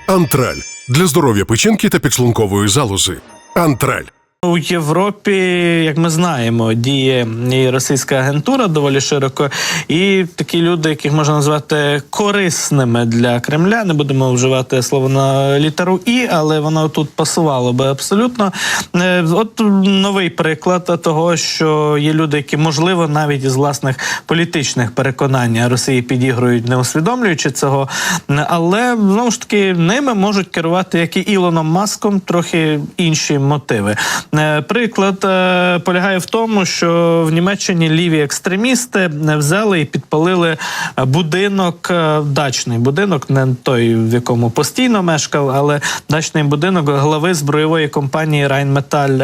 Антраль – для здоров'я печінки та підшлункової залози. Антраль. У Європі, як ми знаємо, діє і російська агентура доволі широко, і такі люди, яких можна назвати корисними для Кремля, не будемо вживати слово на літеру «і», але воно тут пасувало би абсолютно. От новий приклад того, що є люди, які, можливо, навіть із власних політичних переконань Росії підігрують, не усвідомлюючи цього, але, знову ж таки, ними можуть керувати, як і Ілоном Маском, трохи інші мотиви. Приклад полягає в тому, що в Німеччині ліві екстремісти взяли і підпалили будинок, дачний будинок, не той, в якому постійно мешкав, але дачний будинок глави збройової компанії Rheinmetall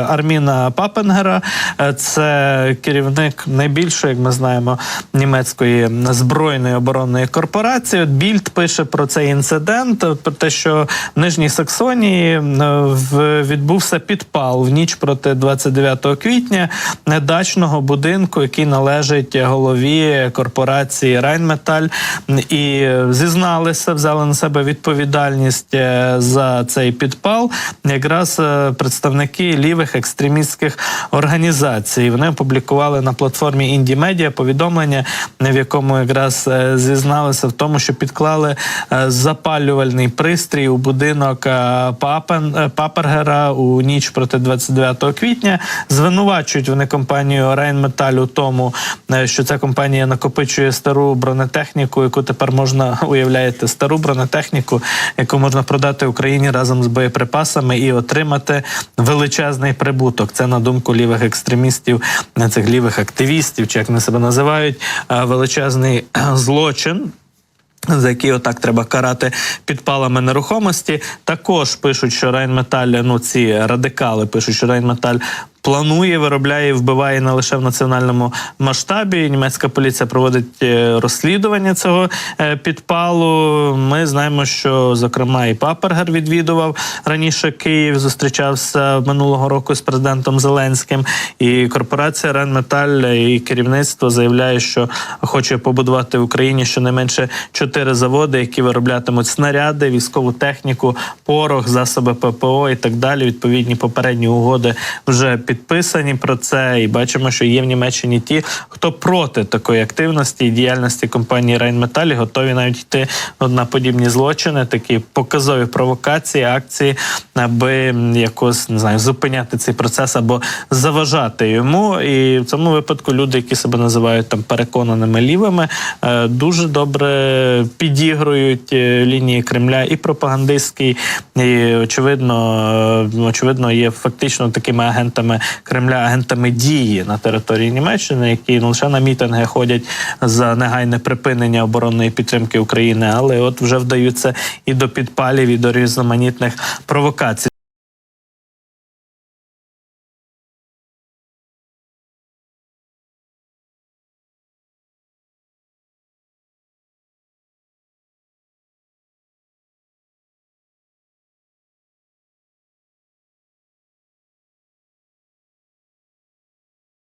Арміна Папенгера. Це керівник найбільшої, як ми знаємо, німецької збройної оборонної корпорації. Більд пише про цей інцидент, про те, що в Нижній Саксонії відбувся підпал в ніч проти 29 квітня дачного будинку, який належить голові корпорації Rheinmetall, і зізналися, взяли на себе відповідальність за цей підпал якраз представники лівих екстремістських організацій. Вони опублікували на платформі Індімедіа повідомлення, в якому якраз зізналися в тому, що підклали запалювальний пристрій у будинок Папергера у ніч проти 29 квітня. Звинувачують вони компанію Rheinmetall у тому, що ця компанія накопичує стару бронетехніку, яку тепер можна, уявляєте, стару бронетехніку, яку можна продати Україні разом з боєприпасами і отримати величезний прибуток. Це, на думку лівих екстремістів, цих лівих активістів, чи як вони себе називають, величезний злочин, за які отак треба карати підпалами нерухомості. Також пишуть, що Rheinmetall, ці радикали пишуть, що Rheinmetall планує, виробляє і вбиває не лише в національному масштабі. Німецька поліція проводить розслідування цього підпалу. Ми знаємо, що, зокрема, і Папергер відвідував раніше Київ, зустрічався минулого року з президентом Зеленським. І корпорація Rheinmetall і керівництво заявляє, що хоче побудувати в Україні щонайменше 4 заводи, які вироблятимуть снаряди, військову техніку, порох, засоби ППО і так далі. Відповідні попередні угоди вже підписані про це, і бачимо, що є в Німеччині ті, хто проти такої активності і діяльності компанії Rheinmetall, готові навіть йти на подібні злочини, такі показові провокації, акції, аби якось, не знаю, зупиняти цей процес або заважати йому. І в цьому випадку люди, які себе називають там переконаними лівими, дуже добре підігрують лінії Кремля і пропагандистській, і очевидно є фактично такими агентами Кремля, агентами дії на території Німеччини, які не лише на мітинги ходять за негайне припинення оборонної підтримки України, але от вже вдаються і до підпалів, і до різноманітних провокацій.